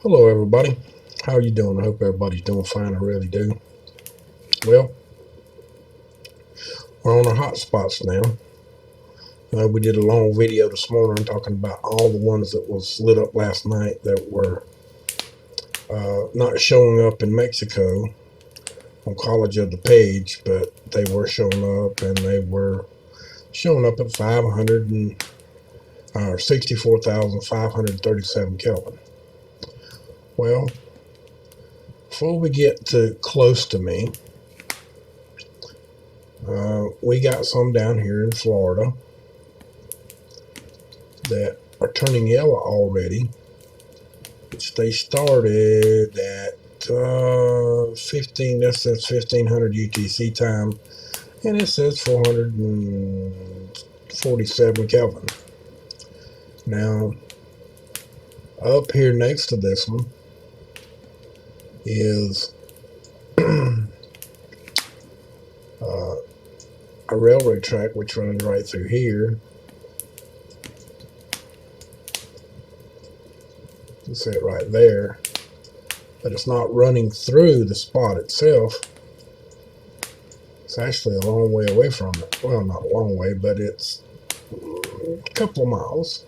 Hello, everybody. How you doing? I hope everybody's doing fine. I really do. Well, we're on our hot spots now. We did a long video this morning talking about all the ones that was lit up last night that were not showing up in Mexico on College of the Page, but they were showing up, and they were showing up at 500 and 64,537 Kelvin. Well, before we get to close to me, we got some down here in Florida that are turning yellow already, which they started at 15. That says 1500 UTC time, and it says 447 Kelvin. Now, up here next to this one is a railroad track which runs right through here. Let's say it right there, but it's not running through the spot itself. It's actually a long way away from it. Well, not a long way, but it's a couple of miles.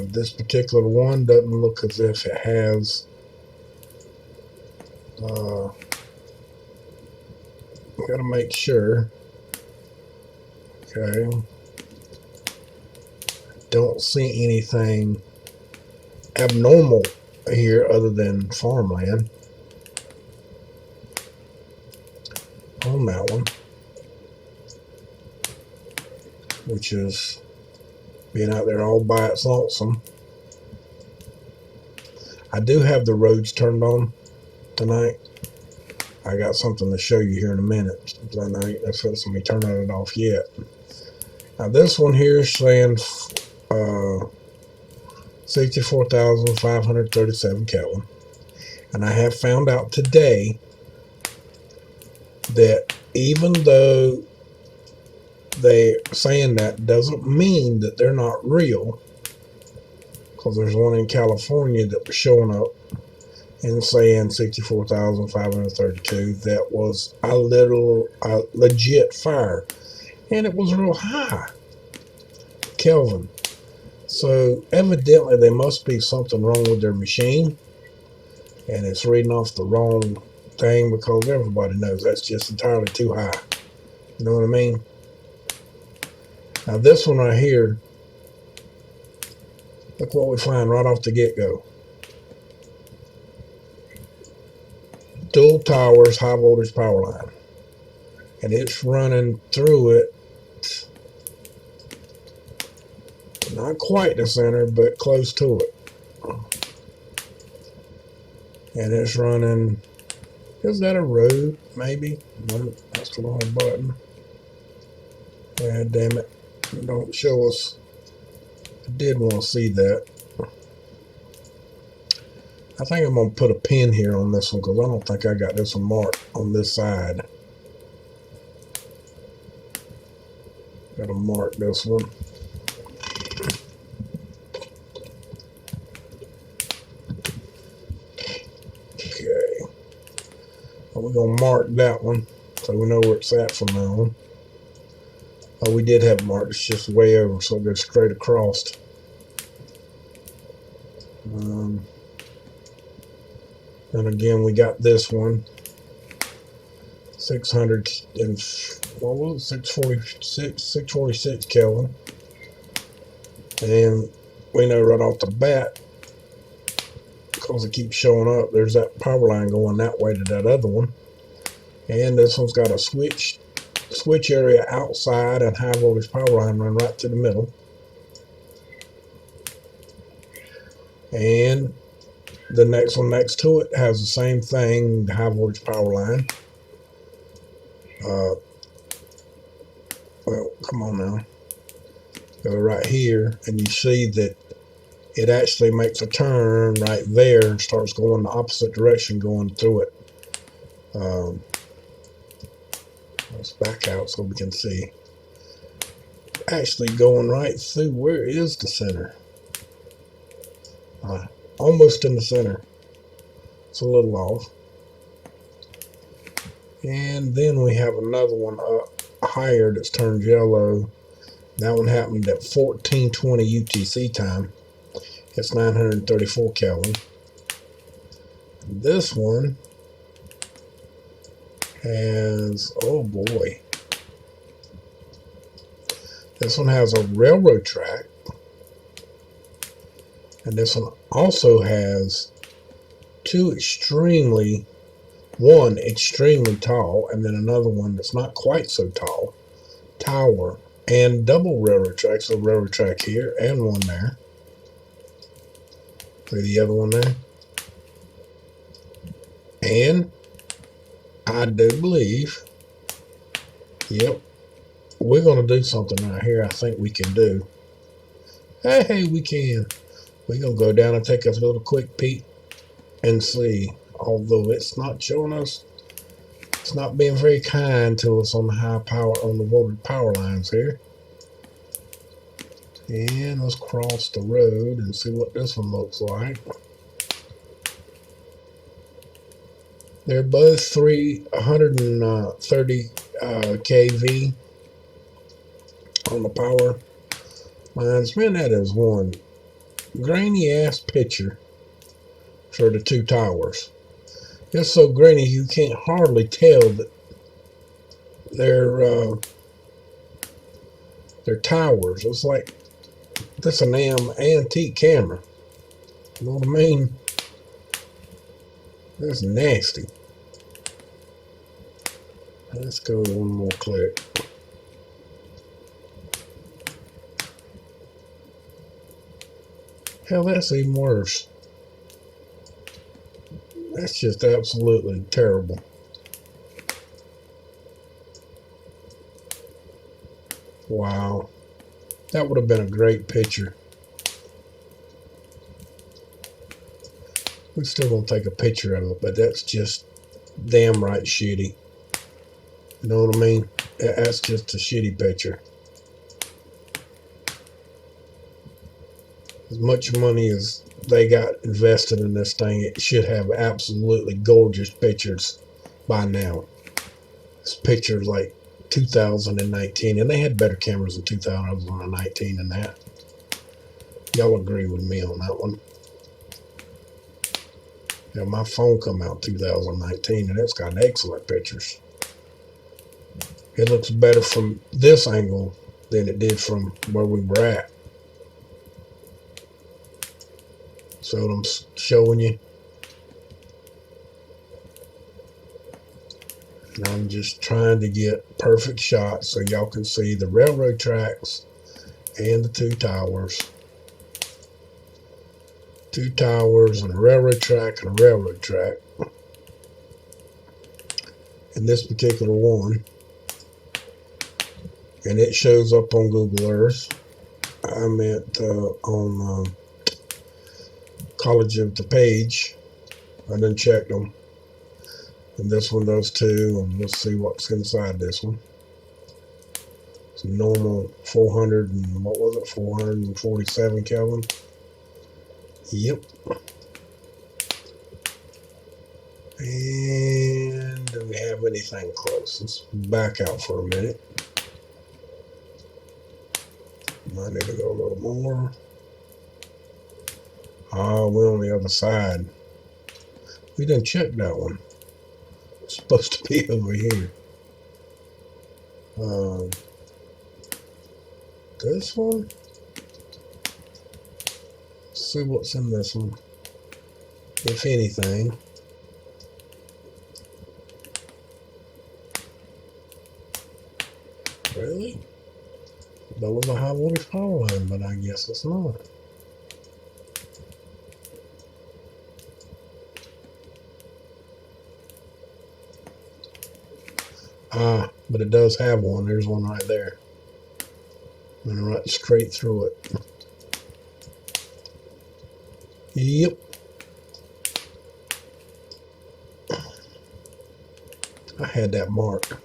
This particular one doesn't look as if it has gotta make sure. Okay, don't see anything abnormal here other than farmland on that one, which is being out there all by its lonesome. I do have the roads turned on tonight. I got something to show you here in a minute. I know that's what's me turning it off yet. Now this one here is saying 64,537 Kelvin, and I have found out today that even though they're saying that doesn't mean that they're not real, because there's one in California that was showing up and saying 64,532. That was a legit fire, and it was real high Kelvin. So evidently there must be something wrong with their machine, and it's reading off the wrong thing, because everybody knows that's just entirely too high. You know what I mean? Now this one right here, look what we find right off the get-go. Dual towers, high voltage power line, and it's running through it, not quite the center, but close to it. And it's running, is that a road? Maybe. No, that's the wrong button. Yeah, damn it. Don't show us. I did want to see that. I think I'm going to put a pin here on this one, because I don't think I got this one marked on this side. Got to mark this one. Okay. Well, we're going to mark that one so we know where it's at from now on. Oh, we did have it marked. It's just way over, so it goes straight across. And again, we got this one, 600 and what was it, 646 Kelvin, and we know right off the bat, because it keeps showing up, there's that power line going that way to that other one, and this one's got a switch area outside, and high voltage power line run right to the middle, and the next one next to it has the same thing, the high voltage power line. Well, come on now. Go right here, and you see that it actually makes a turn right there and starts going the opposite direction, going through it. Let's back out so we can see. Actually going right through. Where is the center? Almost in the center. It's a little off. And then we have another one up higher that's turned yellow. That one happened at 1420 UTC time. It's 934 Kelvin. This one has, oh boy, this one has a railroad track. And this one also has one extremely tall, and then another one that's not quite so tall, tower, and double railroad tracks. So railroad track here and one there. See the other one there? And I do believe, yep, we're going to do something right here I think we can do. Hey, we can. We're going to go down and take a little quick peek and see. Although it's not showing us, it's not being very kind to us on the high power, on the voltage power lines here. And let's cross the road and see what this one looks like. They're both 330 kV on the power lines. Man, that is one grainy ass picture for the two towers. It's so grainy you can't hardly tell that they're towers. It's like that's an antique camera. You know what I mean? That's nasty. Let's go one more click. Hell, that's even worse. That's just absolutely terrible. Wow. That would have been a great picture. We're still going to take a picture of it, but that's just damn right shitty. You know what I mean? That's just a shitty picture. As much money as they got invested in this thing, it should have absolutely gorgeous pictures by now. This picture is like 2019, and they had better cameras in 2019 than that. Y'all agree with me on that one? Yeah, my phone come out 2019, and it's got excellent pictures. It looks better from this angle than it did from where we were at. So I'm showing you. And I'm just trying to get perfect shots so y'all can see the railroad tracks and the two towers. Two towers and a railroad track and a railroad track. In this particular one. And it shows up on Google Earth. I'm at on College of DuPage. I done checked them. And this one does too. And let's see what's inside this one. It's a normal 400 and what was it? 447 Kelvin. Yep. And do we have anything close? Let's back out for a minute. I need to go a little more. Oh, we're on the other side. We didn't check that one. It's supposed to be over here. This one? Let's see what's in this one. If anything. Really? That was a high voltage power line, but I guess it's not. But it does have one. There's one right there. I'm going to run straight through it. Yep. I had that mark.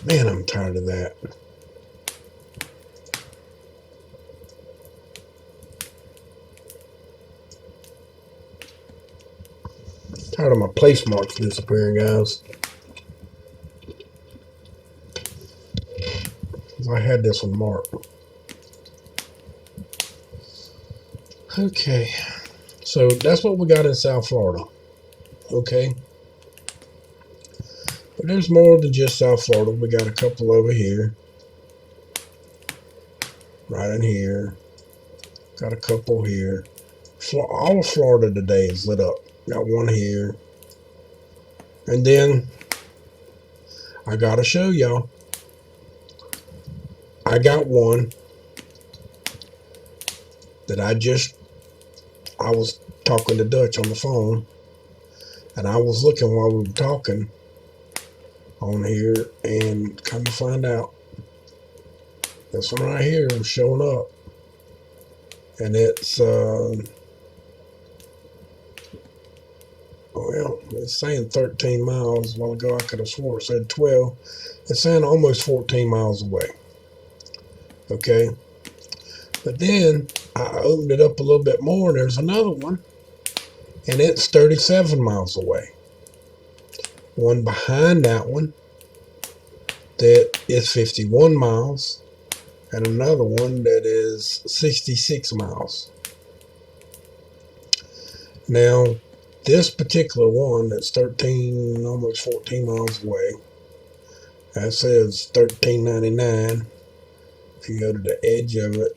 Man, I'm tired of that. Tired of my place marks disappearing, guys. I had this one marked. Okay, so that's what we got in South Florida. Okay, but there's more than just South Florida. We got a couple over here, right in here. Got a couple here. All of Florida today is lit up. Got one here, and then I gotta show y'all. I got one that I was talking to Dutch on the phone, and I was looking while we were talking on here, and come to find out, this one right here is showing up, and it's well, it's saying 13 miles. A while ago, I could have swore it said 12. It's saying almost 14 miles away. Okay, but then I opened it up a little bit more, and there's another one, and it's 37 miles away. One behind that one that is 51 miles, and another one that is 66 miles. Now, this particular one that's 13, almost 14 miles away, that says $13.99. If you go to the edge of it,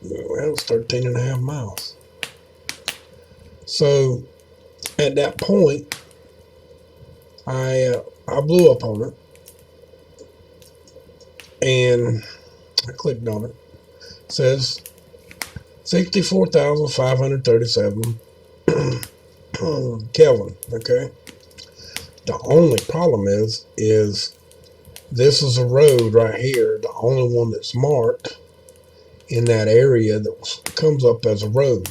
well, it's 13.5 miles. So at that point, I blew up on it, and I clicked on it. It says 64,537 Kelvin. Okay. The only problem is this is a road right here, the only one that's marked in that area that comes up as a road.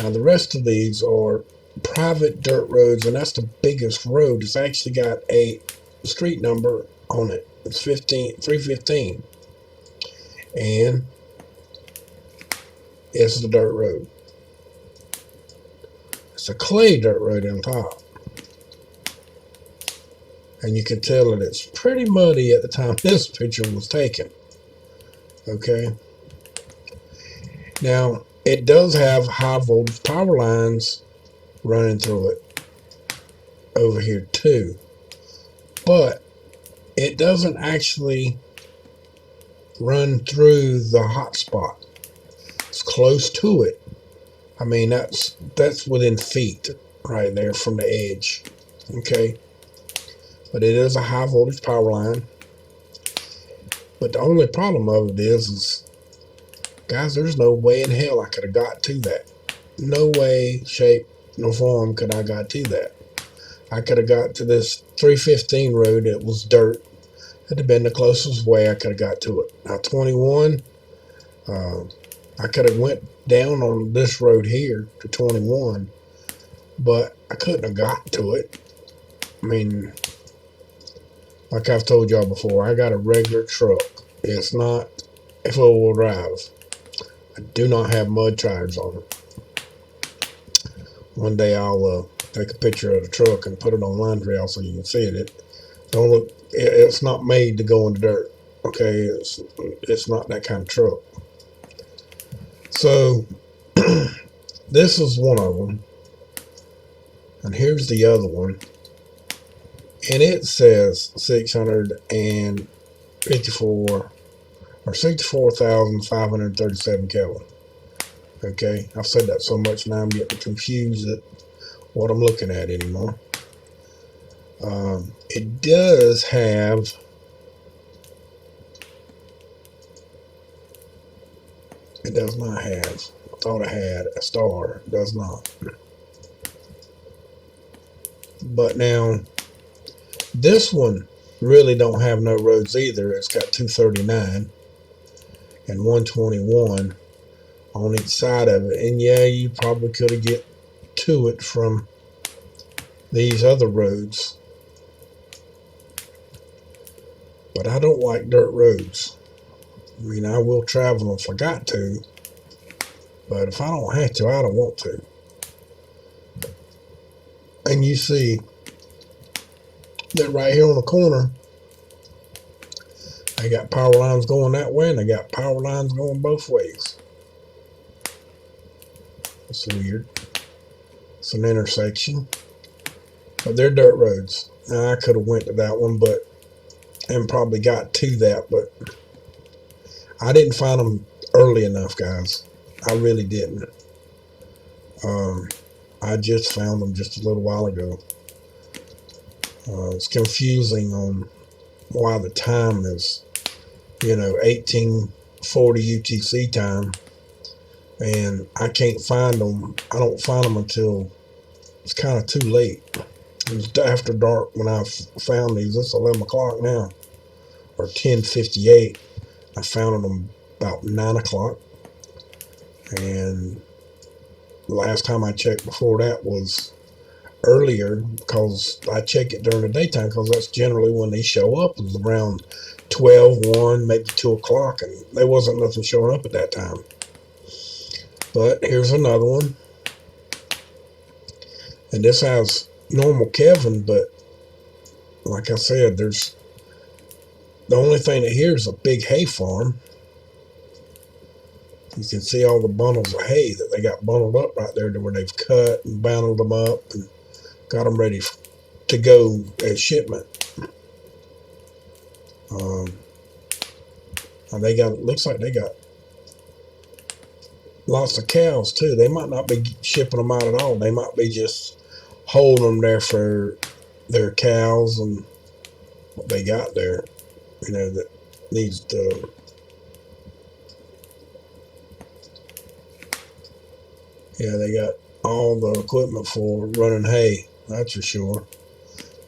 Now the rest of these are private dirt roads, and that's the biggest road. It's actually got a street number on it. It's 315, and it's the dirt road. It's a clay dirt road on top, and you can tell that it's pretty muddy at the time this picture was taken. Okay, now it does have high voltage power lines running through it over here too, but it doesn't actually run through the hot spot. It's close to it. I mean, that's within feet right there from the edge. Okay, but it is a high voltage power line. But the only problem of it is guys, there's no way in hell I could have got to that. No way, shape, no form could I got to that. I could have got to this 315 road that was dirt. That'd have been the closest way I could have got to it. Now 21, I could have went down on this road here to 21, but I couldn't have got to it. I mean, like I've told y'all before, I got a regular truck. It's not a four-wheel drive. I do not have mud tires on it. One day I'll take a picture of the truck and put it on Line Trail so you can see it. It's not made to go in the dirt. Okay, it's not that kind of truck. So this is one of them, and here's the other one, and it says 654 or 64,537 Kelvin. Okay, I've said that so much now I'm getting confused at what I'm looking at anymore. It does have it does not have, I thought it had a star. It does not. But now this one really don't have no roads either. It's got 239 and 121 on each side of it, and yeah, you probably could have get to it from these other roads, but I don't like dirt roads. I mean, I will travel if I got to, but if I don't have to, I don't want to. And you see that right here on the corner, they got power lines going that way, and they got power lines going both ways. It's weird. It's an intersection, but they're dirt roads. Now, I could have went to that one, and probably got to that, but I didn't find them early enough, guys. I really didn't. I just found them just a little while ago. It's confusing on why the time is, 1840 UTC time, and I can't find them. I don't find them until it's kind of too late. It was after dark when I found these. It's 11 o'clock now, or 10:58. I found them about 9 o'clock, and the last time I checked before that was earlier, because I check it during the daytime, because that's generally when they show up. It was around 12, 1, maybe 2 o'clock, and there wasn't nothing showing up at that time. But here's another one, and this has normal Kevin, but like I said, there's the only thing that here is a big hay farm. You can see all the bundles of hay that they got bundled up right there to where they've cut and bundled them up and got them ready to go as shipment. And they got, looks like they got lots of cows too. They might not be shipping them out at all. They might be just holding them there for their cows and what they got there, that needs to. Yeah, they got all the equipment for running hay, that's for sure.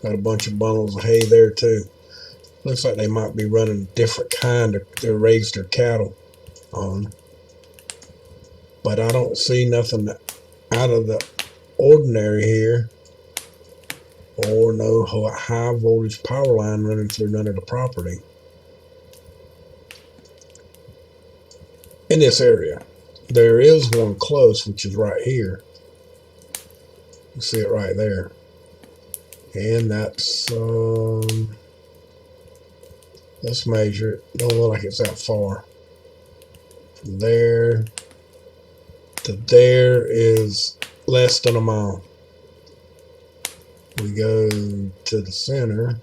Got a bunch of bundles of hay there too. Looks like they might be running a different kind to raise their cattle on. But I don't see nothing out of the ordinary here, or no high voltage power line running through none of the property in this area. There is one close, which is right here. You see it right there. And that's, let's measure it. Don't look like it's that far. From there to there is less than a mile. We go to the center.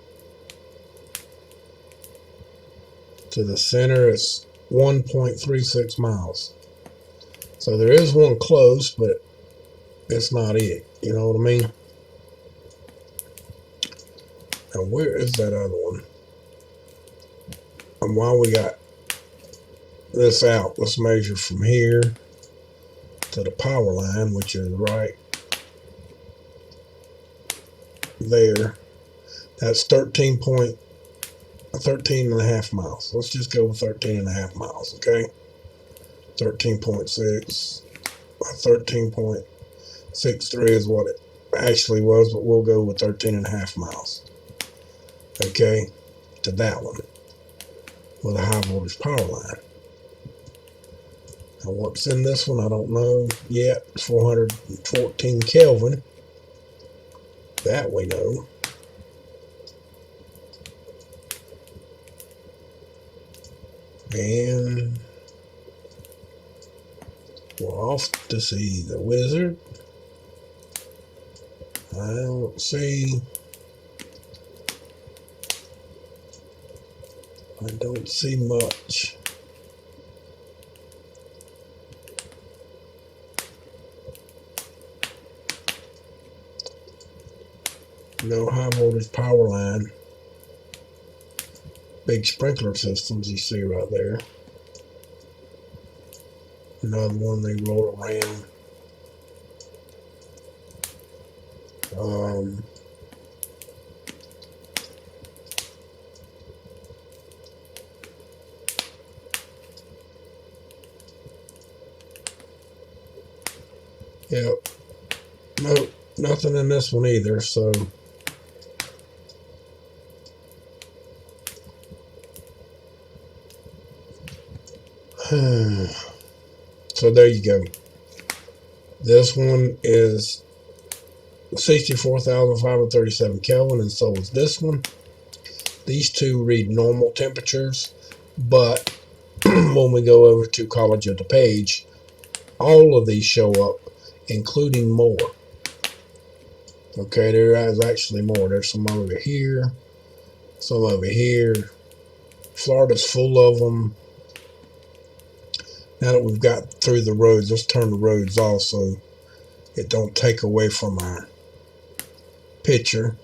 To the center, it's 1.36 miles. So there is one close, but it's not it. You know what I mean? Now, where is that other one? And while we got this out, let's measure from here to the power line, which is right there. That's 13 and a half miles. Let's just go with 13 and a half miles, okay? 13.6. 13.63 is what it actually was, but we'll go with 13 and a half miles. Okay, to that one with a high voltage power line. Now what's in this one, I don't know yet. 414 Kelvin. That we know. And we're off to see the wizard. I don't see much. No high voltage power line. Big sprinkler systems you see right there. Another one they roll around. Yep. Nope, nothing in this one either, so So there you go. This one is 64,537 Kelvin, and so is this one. These two read normal temperatures, but when we go over to College of DuPage, all of these show up, including more. Okay, there is actually more. There's some over here, some over here. Florida's full of them. Now that we've got through the roads, let's turn the roads off so it don't take away from our picture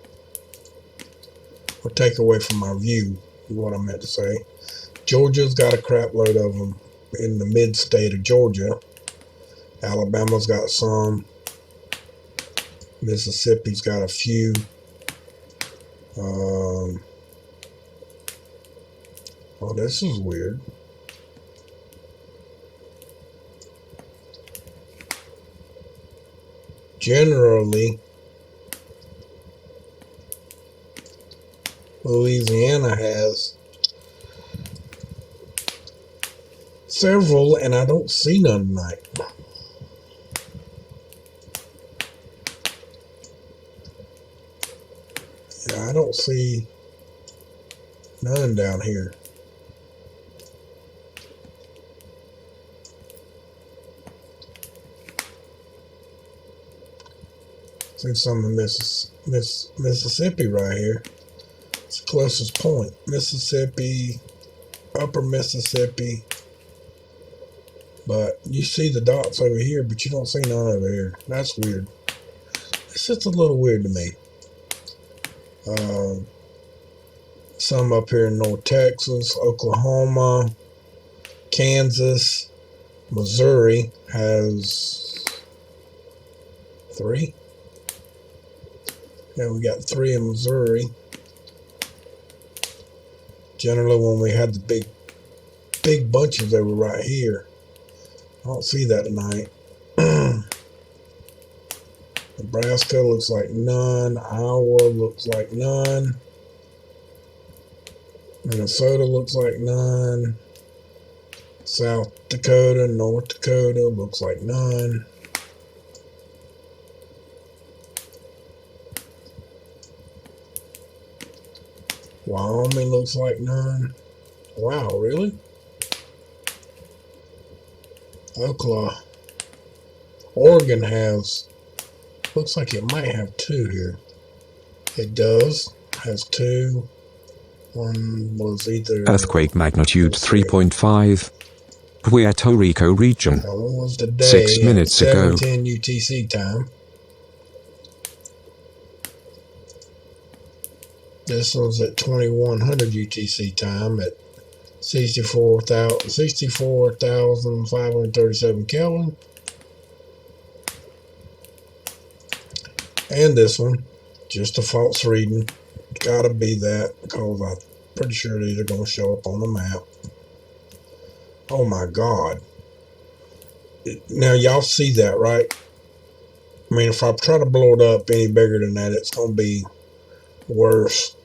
or take away from our view, is what I meant to say. Georgia's got a crap load of them in the mid-state of Georgia. Alabama's got some. Mississippi's got a few. Oh, this is weird. Generally, Louisiana has several, and I don't see none tonight. Yeah, I don't see none down here. See some in Mississippi right here. It's the closest point. Mississippi, upper Mississippi. But you see the dots over here, but you don't see none over here. That's weird. It's just a little weird to me. Some up here in North Texas, Oklahoma, Kansas, Missouri has 3. Yeah, we got 3 in Missouri. Generally, when we had the big bunches, they were right here. I don't see that tonight. Nebraska looks like none. Iowa looks like none. Minnesota looks like none. South Dakota, North Dakota looks like none. Wyoming looks like none. Wow, really? Oklahoma. Oregon has, looks like it might have 2 here. It does. Has 2. One was either earthquake magnitude 3.5. Puerto Rico region. That one was today 6 minutes at ago. 7:10 UTC time. This one's at 2100 UTC time at 64,537 Kelvin. And this one, just a false reading. Gotta be that, because I'm pretty sure these are going to show up on the map. Oh my God. Now y'all see that, right? I mean, if I try to blow it up any bigger than that, it's going to be worse.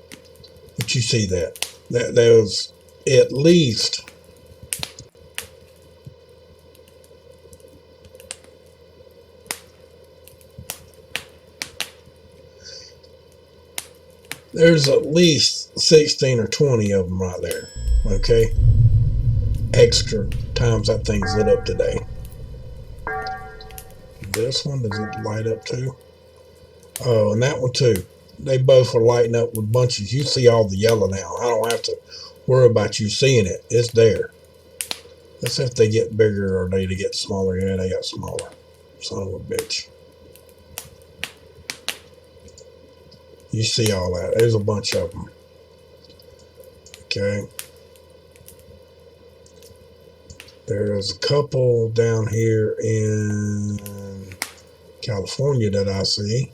But you see that. There's at least there's at least 16 or 20 of them right there. Okay? Extra times that thing's lit up today. This one, does it light up too? Oh, and that one too. They both are lighting up with bunches. You see all the yellow now. I don't have to worry about you seeing it. It's there. Let's see if they get bigger or they get smaller. Yeah, they got smaller. Son of a bitch. You see all that. There's a bunch of them. Okay. There's a couple down here in California that I see.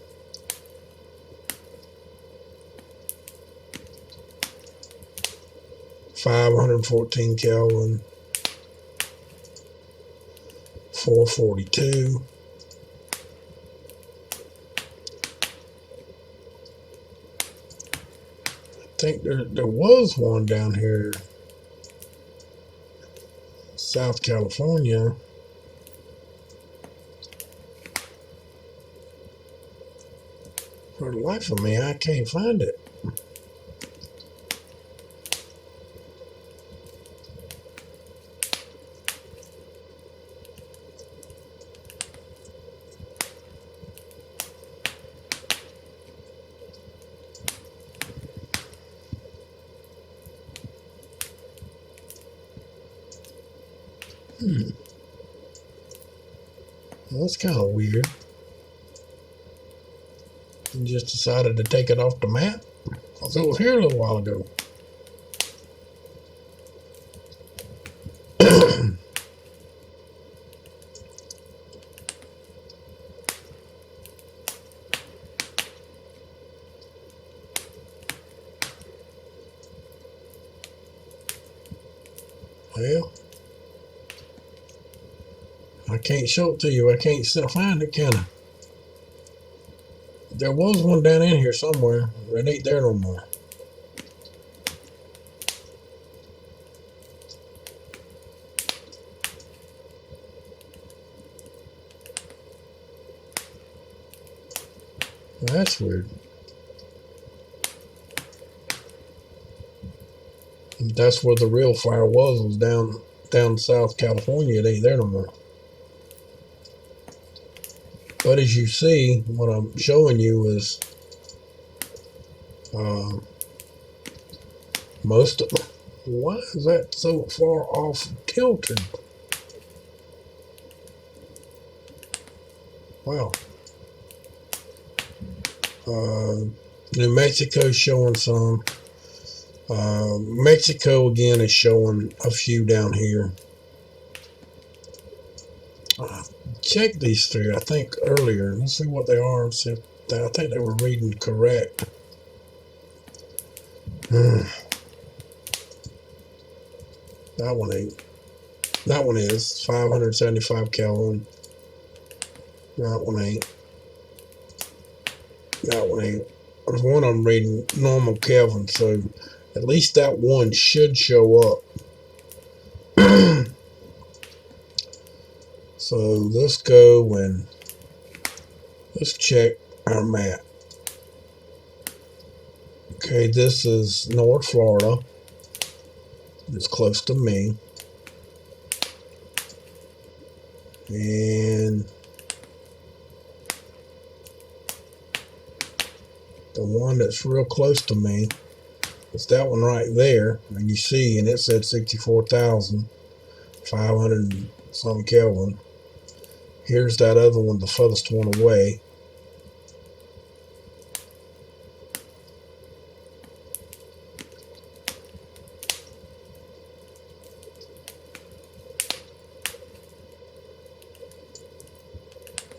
$514 Kelvin. 442. I think there was one down here. Let's South California. For the life of me, I can't find it. Well, that's kind of weird. You just decided to take it off the map? Because it was here a little while ago. Well, I can't show it to you. I can't find it, can I? There was one down in here somewhere. It ain't there no more. Well, that's weird. That's where the real fire was down in South California. It ain't there no more. But as you see, what I'm showing you is most of. Why is that so far off tilted? Wow. New Mexico showing some. Mexico again is showing a few down here. Check these three, I think, earlier. Let's see what they are. See if I think they were reading correct. That one ain't. That one is 575 Kelvin. That one ain't. That one ain't. There's one I'm reading normal Kelvin, so at least that one should show up. So let's go and let's check our map. Okay, this is North Florida. It's close to me. And the one that's real close to me is that one right there. And you see, and it said 64,500 and some Kelvin. Here's that other one, the furthest one away.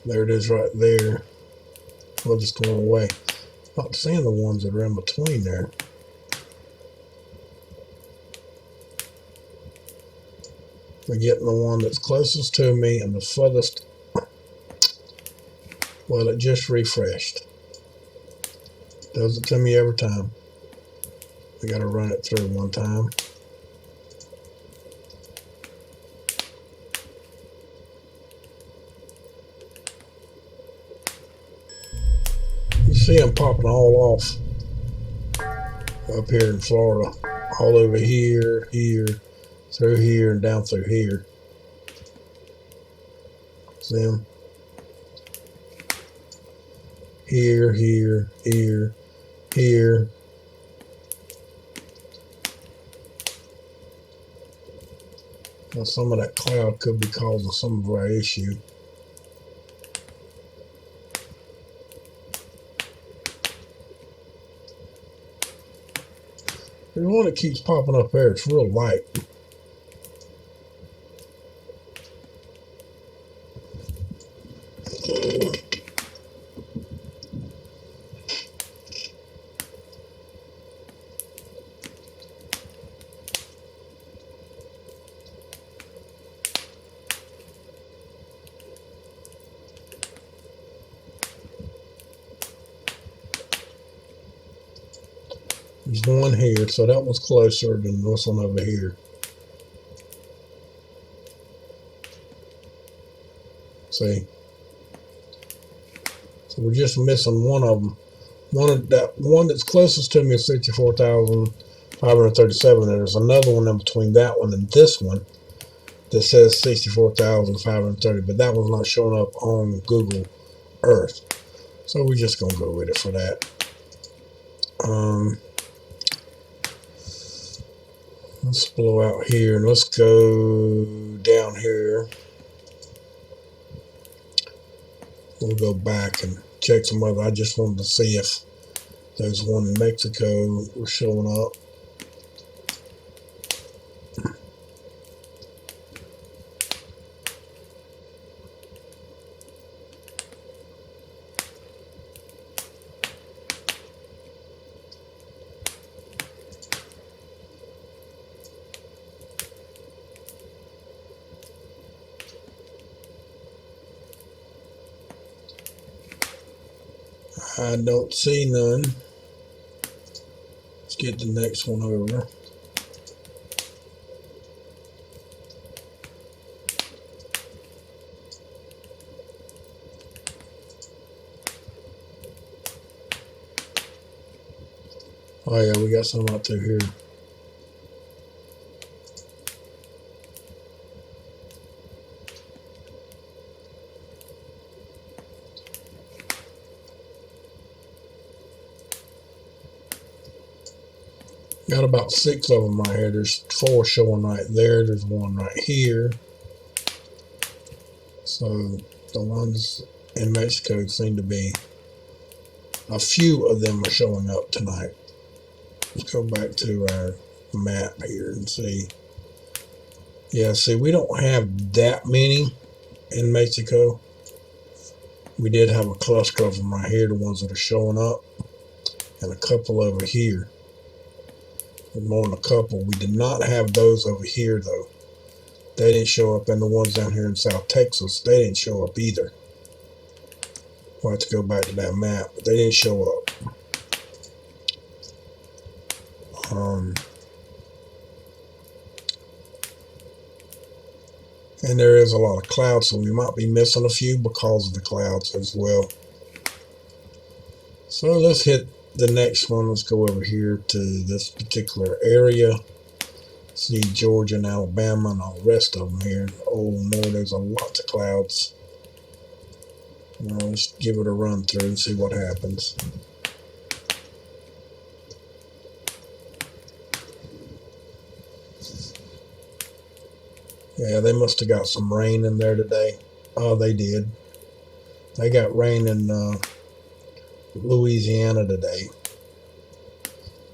There it is right there. Furthest one away. Not seeing the ones that are in between there. We're getting the one that's closest to me and the furthest. Well, it just refreshed. Does it to me every time. We got to run it through one time. You see them popping all off up here in Florida. All over here, here, through here, and down through here. See them? Here, here, here, here. Now some of that cloud could be causing some of our issue. The one that keeps popping up there, it's real light. There's one here, so that one's closer than this one over here. See? So we're just missing one of them. One that's closest to me is 64,537. There's another one in between that one and this one that says 64,530, but that one's not showing up on Google Earth. So we're just gonna go with it for that. Let's blow out here and let's go down here. We'll go back and check some other. I just wanted to see if there's one in Mexico was showing up. I don't see none. Let's get the next one over. Oh yeah, we got some out through here. Got about 6 of them right here. There's 4 showing right there. There's one right here. So the ones in Mexico seem to be, a few of them are showing up tonight. Let's go back to our map here and see. Yeah, see, we don't have that many in Mexico. We did have a cluster of them right here, the ones that are showing up, and a couple over here. More than a couple. We did not have those over here though. They didn't show up, and the ones down here in South Texas, they didn't show up either. We'll have to go back to that map, but they didn't show up. And there is a lot of clouds, so we might be missing a few because of the clouds as well. So let's hit the next one. Let's go over here to this particular area. See Georgia and Alabama and all the rest of them here. Oh no, there's a lot of clouds. Well, let's give it a run through and see what happens. Yeah, they must have got some rain in there today. Oh, they did. They got rain in Louisiana today,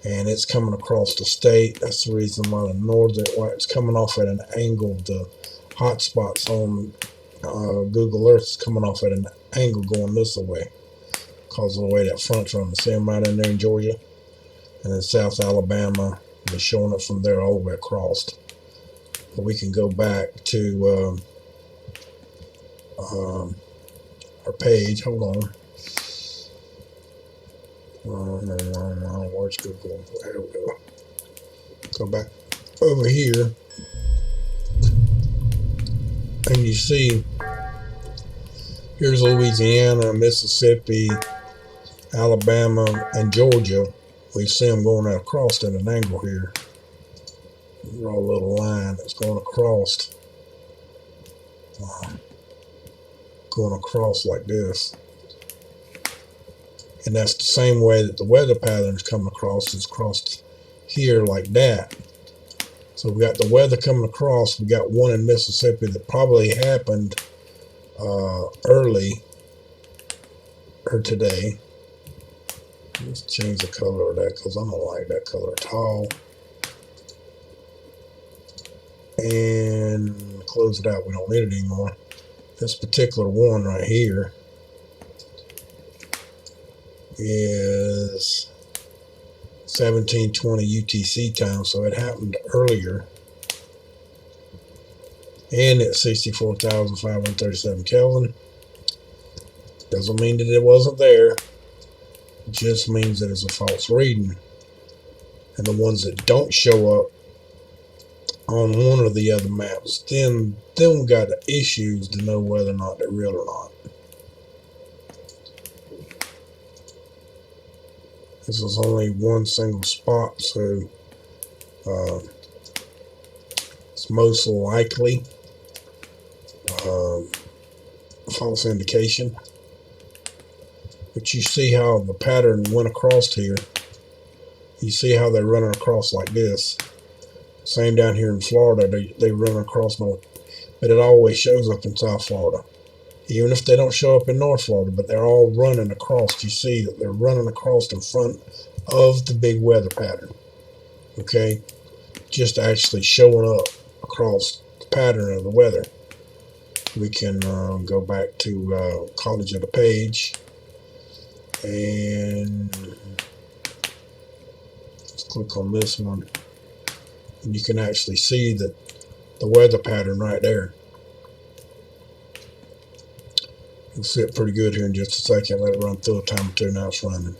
and it's coming across the state. That's the reason why the northern, it's coming off at an angle. The hotspots on Google Earth is coming off at an angle going this way because of the way that front's running. See them right in there in Georgia, and then South Alabama. They're showing it from there all the way across. But we can go back to our page. Hold on. Where's Google? There we go. Go back over here, and you see here's Louisiana, Mississippi, Alabama, and Georgia. We see them going across at an angle here. Draw a little line that's going across. Going across like this. And that's the same way that the weather patterns come across. It's crossed here like that. So we got the weather coming across. We got one in Mississippi that probably happened early or today. Let's change the color of that because I don't like that color at all. And close it out. We don't need it anymore. This particular one right here is 1720 UTC time, so it happened earlier, and it's 64,537 Kelvin. Doesn't mean that it wasn't there, it just means that it's a false reading. And the ones that don't show up on one of the other maps, then we got the issues to know whether or not they're real or not. This is only one single spot, so it's most likely false indication. But you see how the pattern went across here. You see how they're running across like this. Same down here in Florida, they run across north, but it always shows up in South Florida. Even if they don't show up in North Florida, but they're all running across. You see that they're running across in front of the big weather pattern. Okay, just actually showing up across the pattern of the weather. We can go back to College of the Page and let's click on this one, and you can actually see that the weather pattern right there. You'll see it pretty good here in just a second. Let it run through a time or two. Now it's running.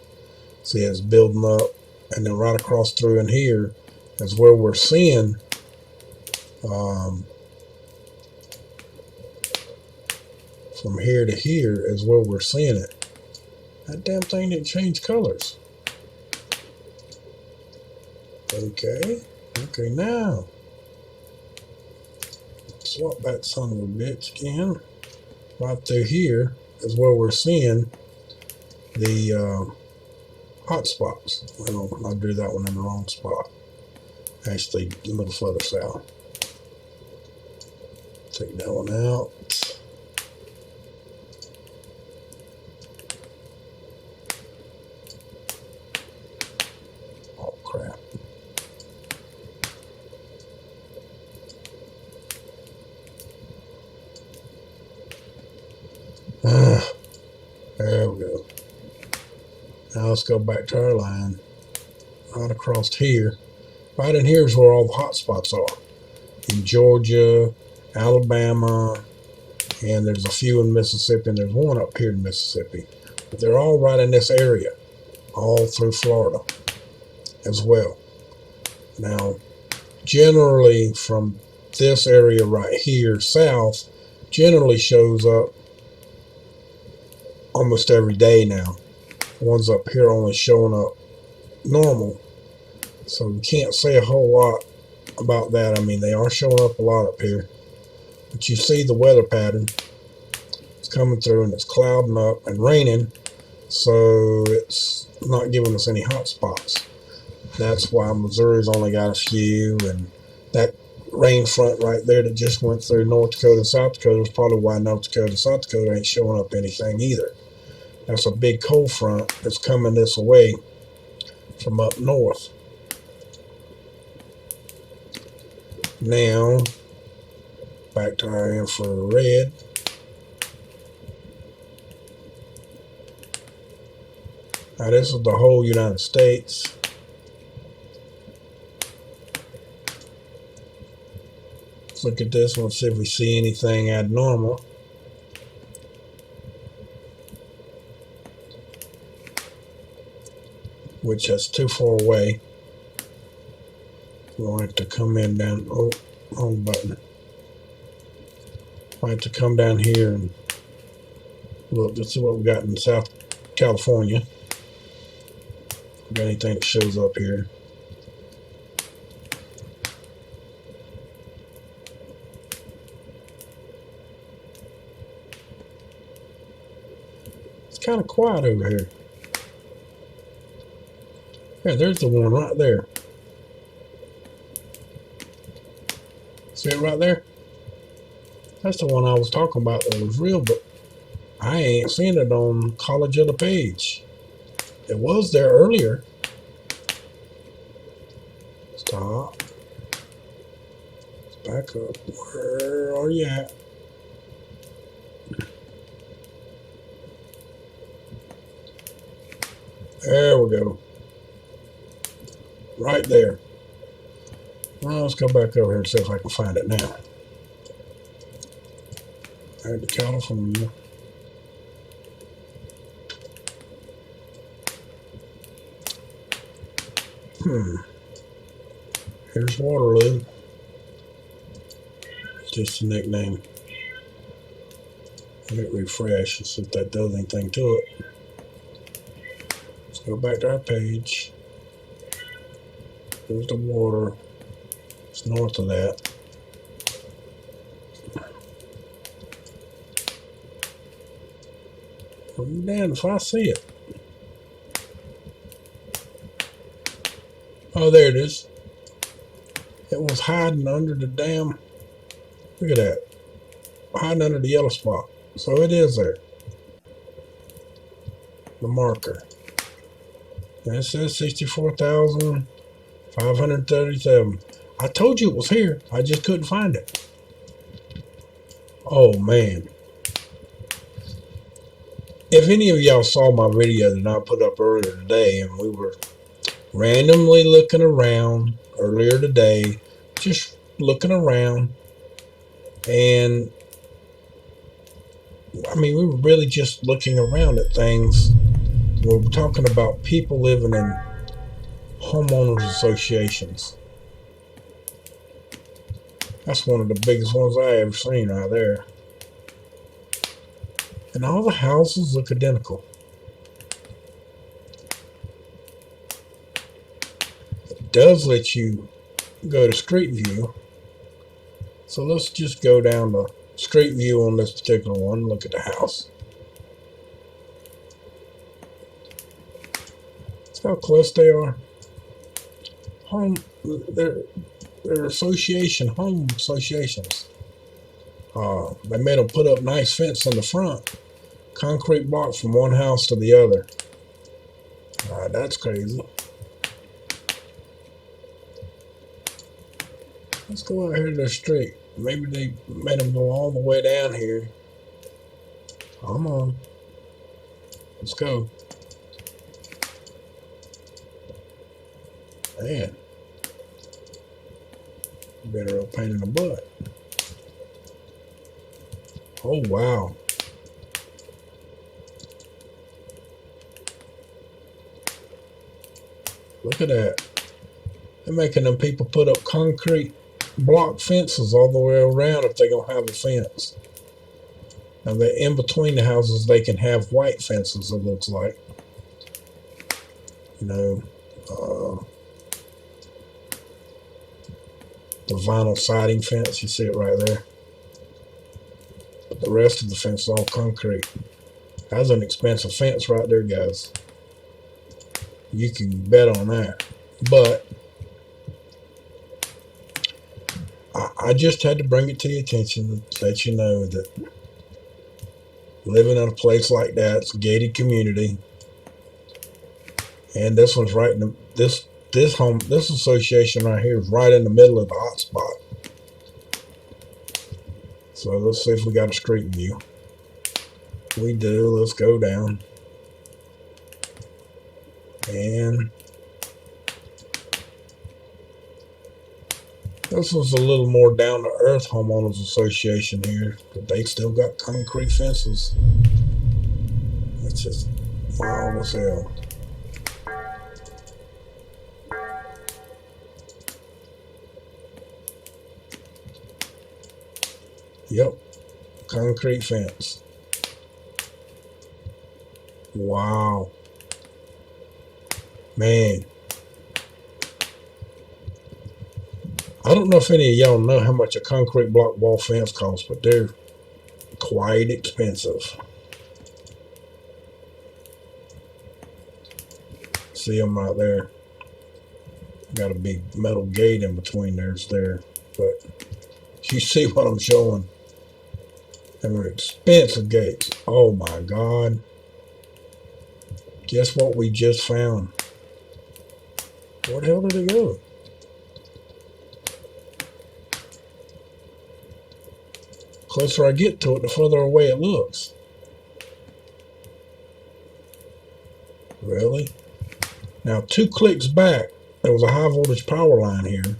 See, it's building up, and then right across through in here is where we're seeing from here to here is where we're seeing it. That damn thing didn't change colors. Okay, now swap that son of a bitch again. Right through here is where we're seeing the hot spots. Well, I drew that one in the wrong spot. Actually, a little further south. Take that one out. Oh, crap. There we go. Now let's go back to our line. Right across here. Right in here is where all the hot spots are. In Georgia, Alabama, and there's a few in Mississippi, and there's one up here in Mississippi. But they're all right in this area, all through Florida as well. Now, generally from this area right here, south, generally shows up almost every day now. The ones up here only showing up normal. So we can't say a whole lot about that. I mean, they are showing up a lot up here. But you see the weather pattern. It's coming through and it's clouding up and raining. So it's not giving us any hot spots. That's why Missouri's only got a few. And that rain front right there that just went through North Dakota and South Dakota is probably why North Dakota and South Dakota ain't showing up anything either. That's a big cold front that's coming this way from up north. Now, back to our infrared. Now this is the whole United States. Let's look at this one, see if we see anything abnormal. Which is too far away. We'll have to come in down. Oh, wrong button. We'll have to come down here and look. Let's see what we got in South California. Got anything that shows up here? It's kind of quiet over here. Yeah, there's the one right there. See it right there? That's the one I was talking about that was real, but I ain't seen it on College of the Page. It was there earlier. Stop. Let's back up. Where are you at? There we go. Right there. Well, let's go back over here and see if I can find it now. Add to California. Here's Waterloo. Just a nickname. Let it refresh and see if that does anything to it. Let's go back to our page. There's the water. It's north of that. I'm damned if I see it. Oh, there it is. It was hiding under the damn. Look at that. Hiding under the yellow spot. So it is there. The marker. And it says 64,537. I told you it was here. I just couldn't find it. Oh, man. If any of y'all saw my video that I put up earlier today, and we were randomly looking around earlier today, just looking around, and I mean, we were really just looking around at things. We were talking about people living in homeowners associations. That's one of the biggest ones I ever seen right there. And all the houses look identical. It does let you go to Street View. So let's just go down to Street View on this particular one. Look at the house. See how close they are. They're home associations. They made them put up nice fence in the front. Concrete block from one house to the other. That's crazy. Let's go out here to the street. Maybe they made them go all the way down here. Come on. Let's go. Man. Better a pain in the butt. Oh, wow. Look at that. They're making them people put up concrete block fences all the way around if they're going to have a fence. Now, they're in between the houses, they can have white fences, it looks like. You know, the vinyl siding fence, you see it right there. But the rest of the fence is all concrete. That's an expensive fence right there, guys. You can bet on that. But I just had to bring it to your attention to let you know that living in a place like that, it's a gated community, and this one's right in the, this association right here is right in the middle of the hot spot. So let's see if we got a street view. We do. Let's go down. And this was a little more down to earth homeowners association here, but they still got concrete fences. It's just wild as hell. Yep, concrete fence. Wow. Man. I don't know if any of y'all know how much a concrete block wall fence costs, but they're quite expensive. See them right there. Got a big metal gate in between theirs there, but you see what I'm showing. They're expensive gates. Oh my God. Guess what we just found? Where the hell did it go? Closer I get to it, the further away it looks. Really? Now 2 clicks back, there was a high voltage power line here.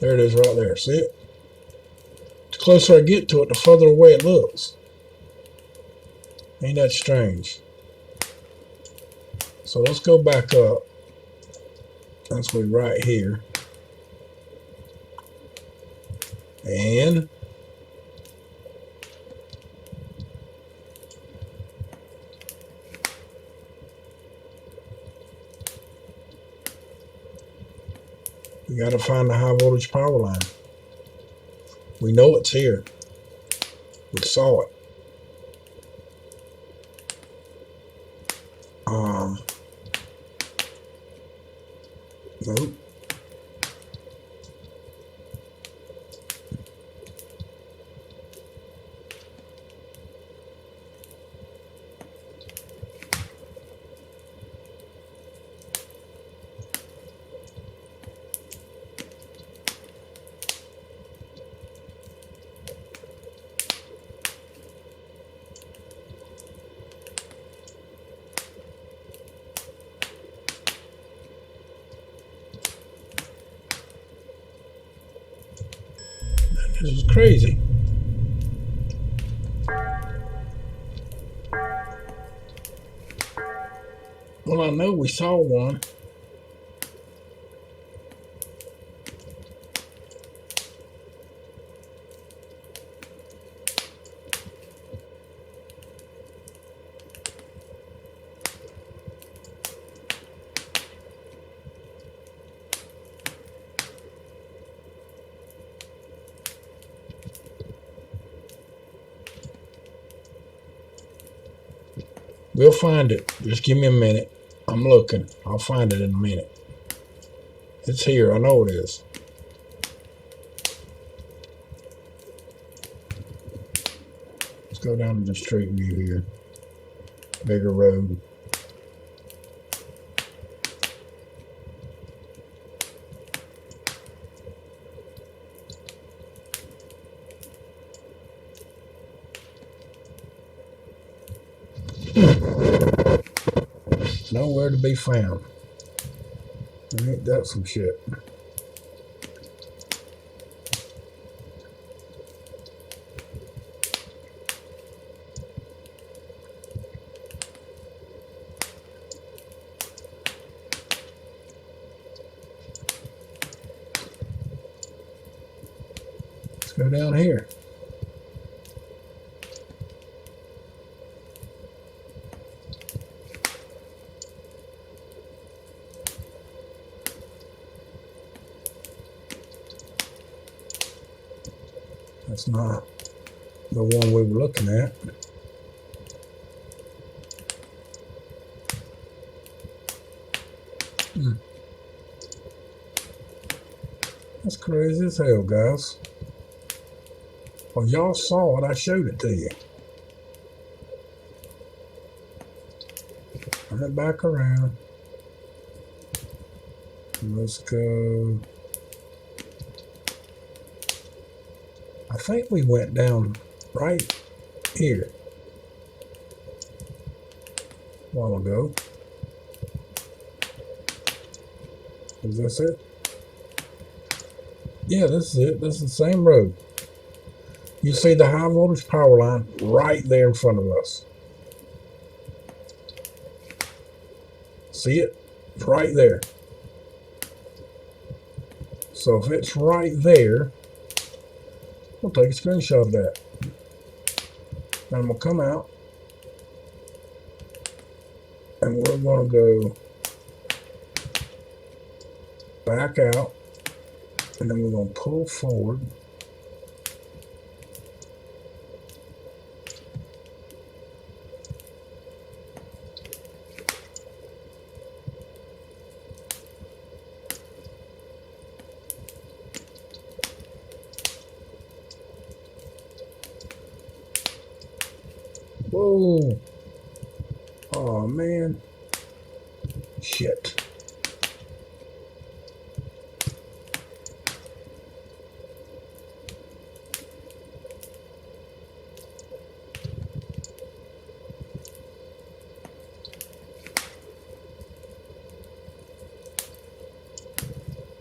There it is right there. See it? The closer I get to it, the further away it looks. Ain't that strange? So let's go back up. That's way right here. And we got to find the high voltage power line. We know it's here. We saw it. Nope. This is crazy. Well, I know we saw one. We'll find it. Just give me a minute. I'm looking. I'll find it in a minute. It's here. I know it is. Let's go down to the street view here. Bigger road. Nowhere to be found. Ain't that some shit? Let's go down here. That's not the one we were looking at. That's crazy as hell, guys. Well, y'all saw it. I showed it to you. Turn it back around. Let's go. I think we went down right here a while ago. Is this it? Yeah, this is it. This is the same road. You see the high voltage power line right there in front of us. See it? It's right there. So if it's right there, we'll take a screenshot of that. Then we'll come out and we're going to go back out and then we're going to pull forward. Whoa. Oh, man. Shit.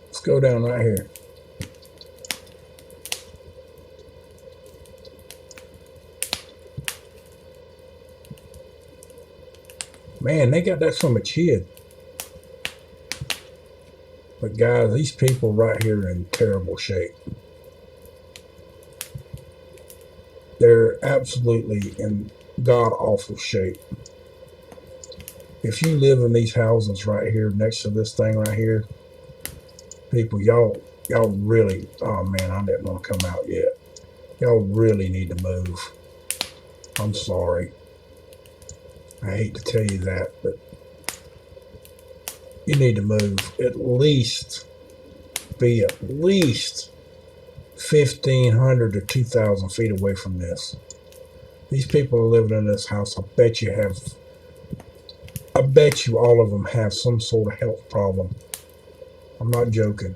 Let's go down right here. Man, they got that from a kid. But guys, these people right here are in terrible shape. They're absolutely in god awful shape. If you live in these houses right here next to this thing right here, people, y'all really, oh man, I didn't want to come out yet. Y'all really need to move. I'm sorry. I hate to tell you that, but you need to move. At least 1,500 to 2,000 feet away from this. These people are living in this house. I bet you all of them have some sort of health problem. I'm not joking.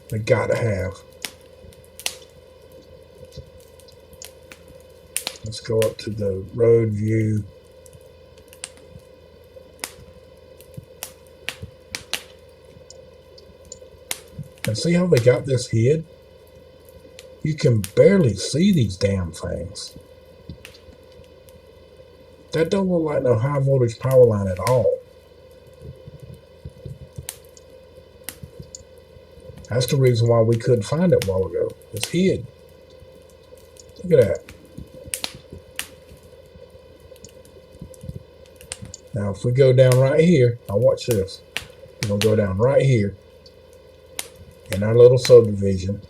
They gotta have. Let's go up to the road view. And see how they got this hid? You can barely see these damn things. That don't look like no high voltage power line at all. That's the reason why we couldn't find it a while ago. It's hid. Look at that. Now if we go down right here, now watch this. We're going to go down right here in our little subdivision.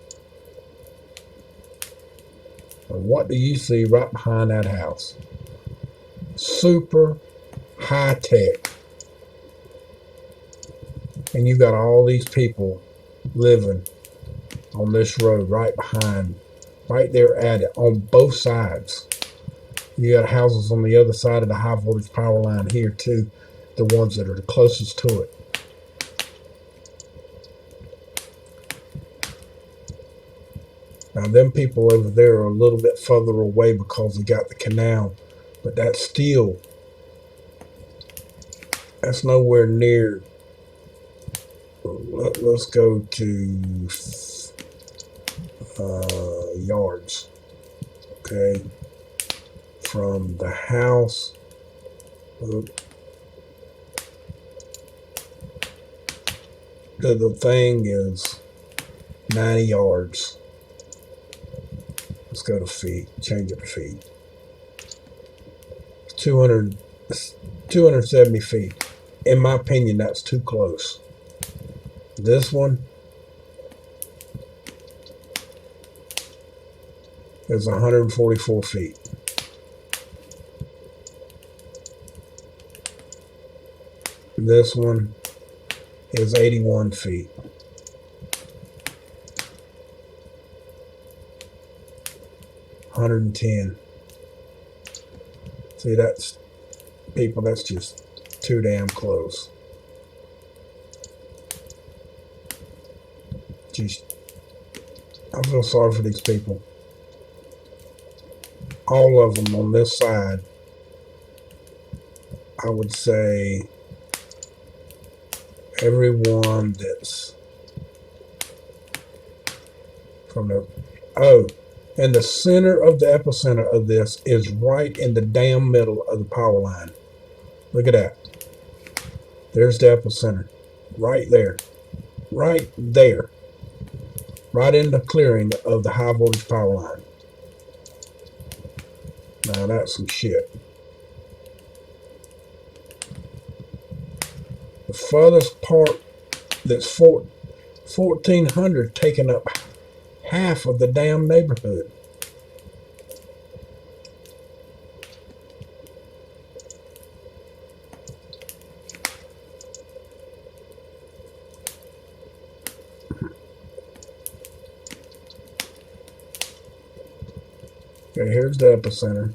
And what do you see right behind that house? Super high tech. And you got all these people living on this road right behind, right there at it, on both sides. You got houses on the other side of the high voltage power line here too, the ones that are the closest to it. Now them people over there are a little bit further away because they got the canal, but that's nowhere near. Let's go to yards. Okay, from the house to the thing is 90 yards. Let's go to feet. Change it to feet. 270 feet. In my opinion, that's too close. This one is 144 feet. This one is 81 feet. $110. See, that's people, that's just too damn close. Jeez, I feel sorry for these people. All of them on this side, I would say everyone that's from the, and the center of the epicenter of this is right in the damn middle of the power line. Look at that. There's the epicenter. Right there. Right there. Right in the clearing of the high voltage power line. Now that's some shit. The furthest part that's 1,400 taking up half of the damn neighborhood. Okay, here's the epicenter.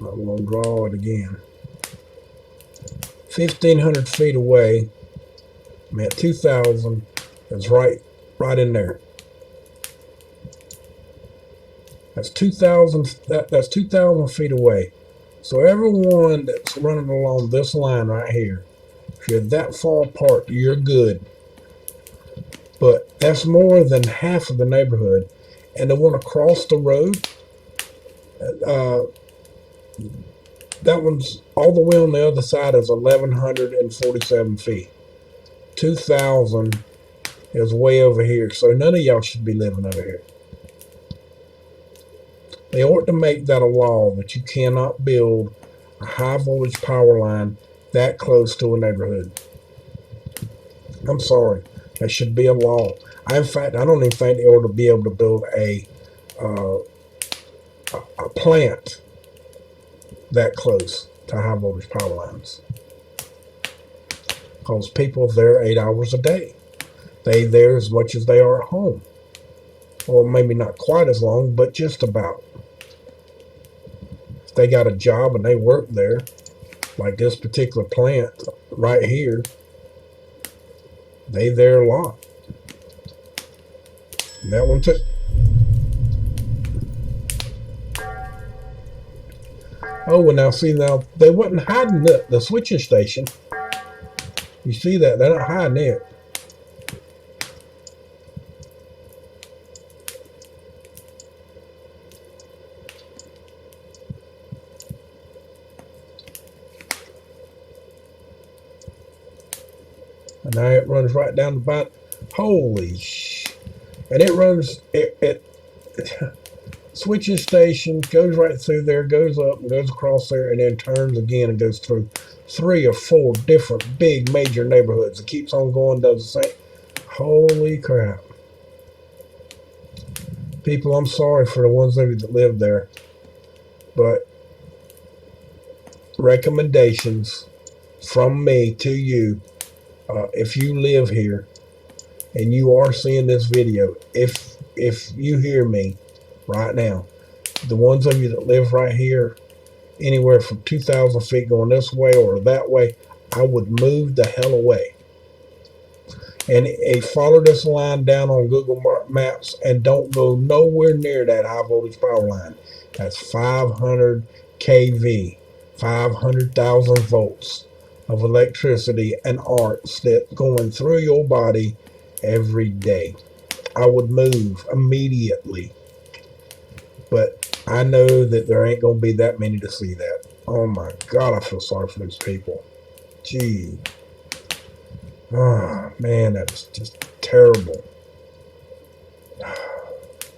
I'm going to draw it again. 1,500 feet away. I'm at 2,000. It's right in there. That's 2,000. That's 2,000 feet away. So everyone that's running along this line right here, if you're that far apart, you're good. But that's more than half of the neighborhood, and the one across the road, that one's all the way on the other side is 1,147 feet. 2,000 is way over here, so none of y'all should be living over here. They ought to make that a law that you cannot build a high voltage power line that close to a neighborhood. I'm sorry. That should be a law. In fact, I don't even think they ought to be able to build a plant that close to high voltage power lines. Because people are there 8 hours a day. They there as much as they are at home. Or maybe not quite as long, but just about. If they got a job and they work there, like this particular plant right here, they there a lot. And that one too. Oh, well now see, now they wasn't hiding the switching station. You see that? They're not hiding it. And now it runs right down the bottom. Holy sh! And it runs, it switching station, goes right through there, goes up and goes across there, and then turns again and goes through 3 or 4 different big major neighborhoods. It keeps on going, does the same. Holy crap. People, I'm sorry for the ones of you that live there, but recommendations from me to you, if you live here and you are seeing this video, if you hear me right now, the ones of you that live right here, anywhere from 2,000 feet going this way or that way, I would move the hell away. And follow this line down on Google Maps and don't go nowhere near that high voltage power line. That's 500 kV, 500,000 volts of electricity and arcs that going through your body every day. I would move immediately. But I know that there ain't going to be that many to see that. Oh my God, I feel sorry for those people. Gee. Oh, man, that's just terrible.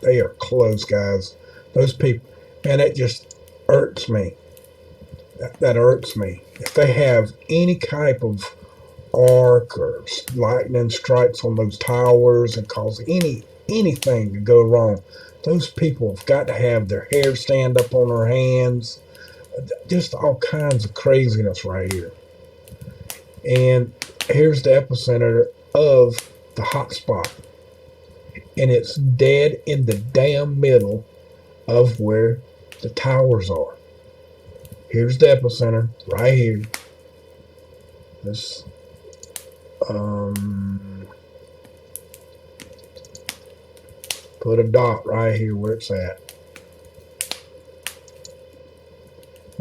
They are close, guys. Those people, man, it just irks me. That irks me. If they have any type of arc or lightning strikes on those towers and cause anything to go wrong, those people have got to have their hair stand up on their hands. Just all kinds of craziness right here. And here's the epicenter of the hot spot. And it's dead in the damn middle of where the towers are. Here's the epicenter right here. This put a dot right here where it's at.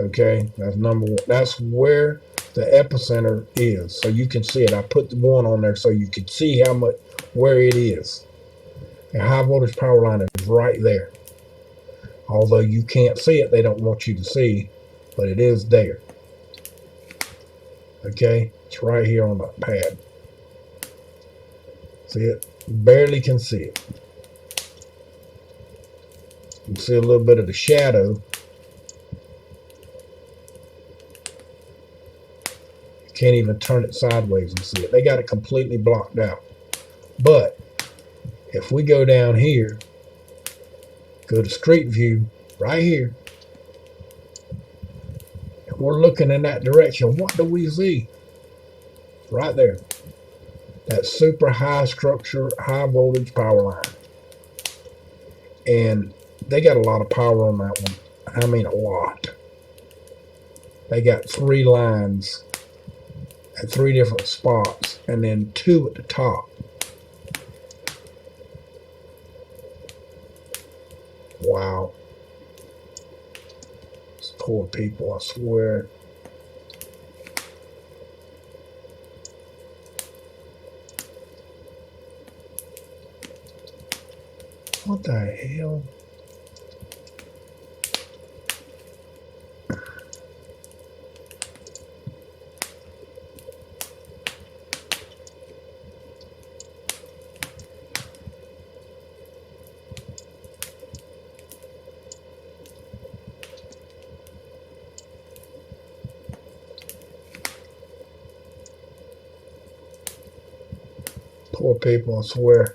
Okay, that's number 1. That's where the epicenter is, so you can see it. I put the 1 on there so you can see how much, where it is. A high voltage power line is right there. Although you can't see it, they don't want you to see, but it is there. Okay, it's right here on the pad. See it? Barely can see it. You can see a little bit of the shadow. You can't even turn it sideways and see it. They got it completely blocked out. But if we go down here, go to Street View, right here, and we're looking in that direction, what do we see? Right there. That super high structure, high voltage power line. And they got a lot of power on that one. I mean a lot. They got 3 lines at 3 different spots, and then 2 at the top. Wow. These poor people, I swear. What the hell? Poor people, I swear.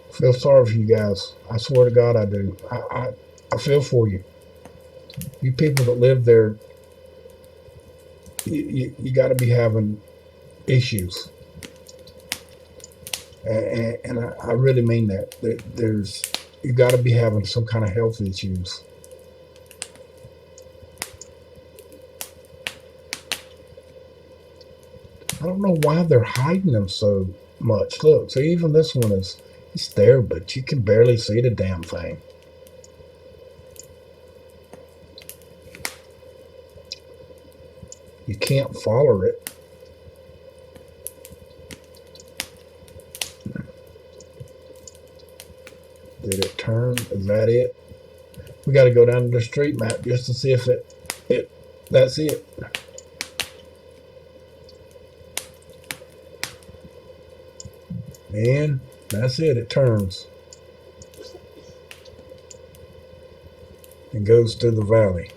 I feel sorry for you guys. I swear to God I do. I feel for you. You people that live there, you got to be having issues. And I really mean that. You got to be having some kind of health issues. I don't know why they're hiding them so much. Look, so even this one it's there, but you can barely see the damn thing. You can't follow it. Did it turn? Is that it? We got to go down to the street map just to see if that's it. And that's it. It turns and goes through the valley.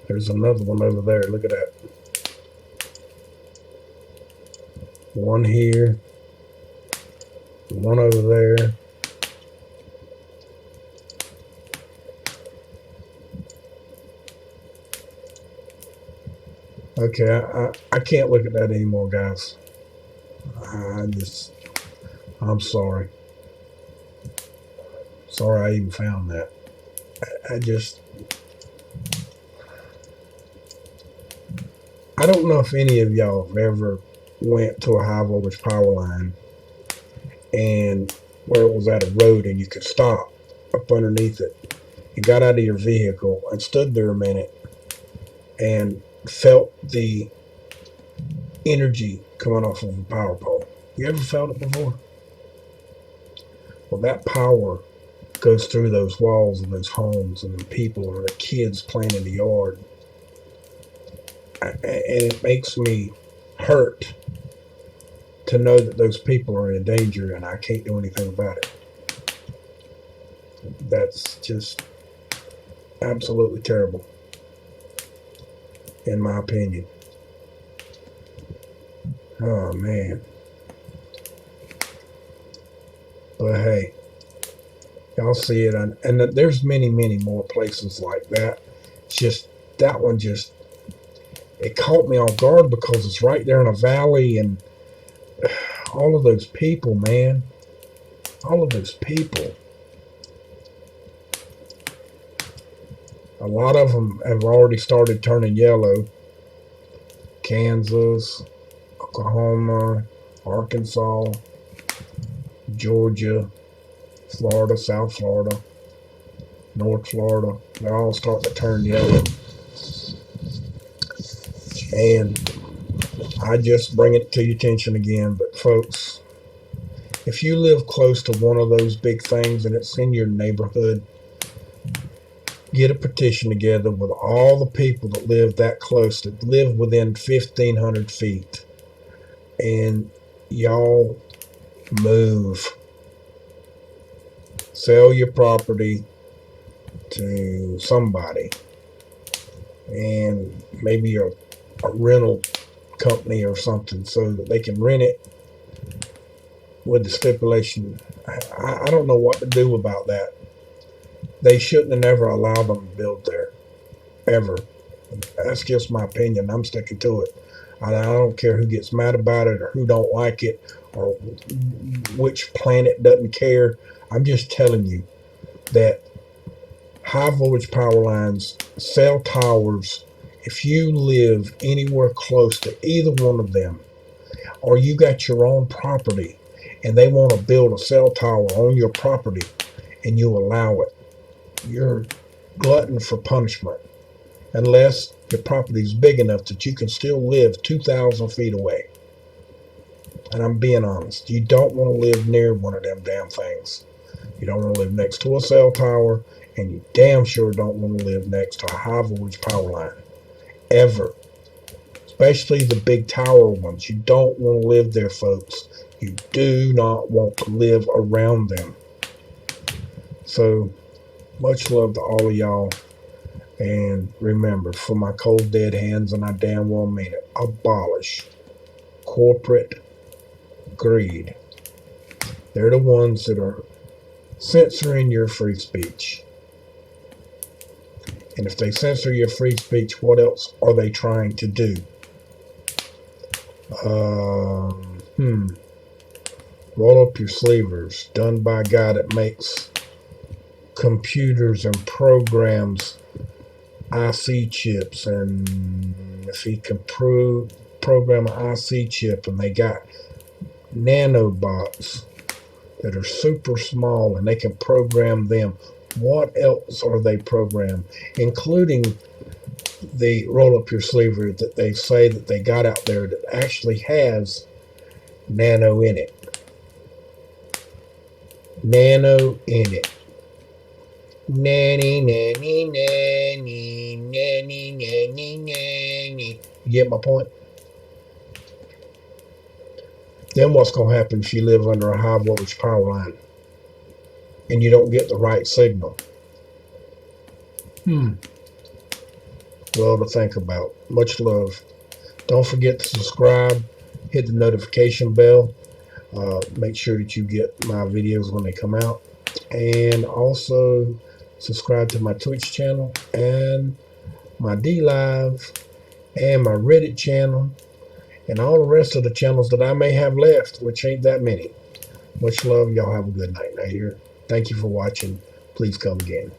There's another one over there. Look at that. One here. One over there. Okay, I can't look at that anymore, guys. I'm sorry. Sorry I even found that. I don't know if any of y'all have ever went to a high voltage power line and where it was at a road and you could stop up underneath it. You got out of your vehicle and stood there a minute and felt the energy coming off of a power pole. You ever felt it before? Well, that power goes through those walls and those homes and the people and the kids playing in the yard. And it makes me hurt to know that those people are in danger and I can't do anything about it. That's just absolutely terrible, in my opinion. Oh, man. But hey, y'all see it. And there's many, many more places like that. It's just, that one just, it caught me off guard because it's right there in a valley and all of those people, man. All of those people. A lot of them have already started turning yellow. Kansas, Oklahoma, Arkansas, Georgia, Florida, South Florida, North Florida. They're all starting to turn yellow. And I just bring it to your attention again. But folks, if you live close to one of those big things and it's in your neighborhood, get a petition together with all the people that live that close, that live within 1,500 feet. And y'all move. Sell your property to somebody. And maybe a rental company or something so that they can rent it with the stipulation. I don't know what to do about that. They shouldn't have never allowed them to build there, ever. That's just my opinion. I'm sticking to it. I don't care who gets mad about it or who don't like it or which planet doesn't care. I'm just telling you, that high voltage power lines, cell towers, if you live anywhere close to either one of them, or you got your own property and they want to build a cell tower on your property and you allow it, you're glutton for punishment. Unless your property is big enough that you can still live 2,000 feet away. And I'm being honest, you don't want to live near one of them damn things. You don't want to live next to a cell tower, and you damn sure don't want to live next to a high voltage power line. Ever. Especially the big tower ones. You don't want to live there, folks. You do not want to live around them. So, much love to all of y'all. And remember, for my cold dead hands, and I damn well mean it, abolish corporate greed. They're the ones that are censoring your free speech. And if they censor your free speech, what else are they trying to do? Roll up your sleevers. Done by a guy that makes computers and programs IC chips, and if he can program an IC chip, and they got nanobots that are super small and they can program them, what else are they programmed? Including the roll up your sleeve that they say that they got out there that actually has nano in it. Nano in it. Nanny, nanny, nanny, nanny, nanny, nanny. You get my point? Then what's going to happen if you live under a high voltage power line and you don't get the right signal? Well, to think about. Much love. Don't forget to subscribe. Hit the notification bell. Make sure that you get my videos when they come out. And also subscribe to my Twitch channel and my DLive and my Reddit channel and all the rest of the channels that I may have left, which ain't that many. Much love. Y'all have a good night. Now here. Thank you for watching. Please come again.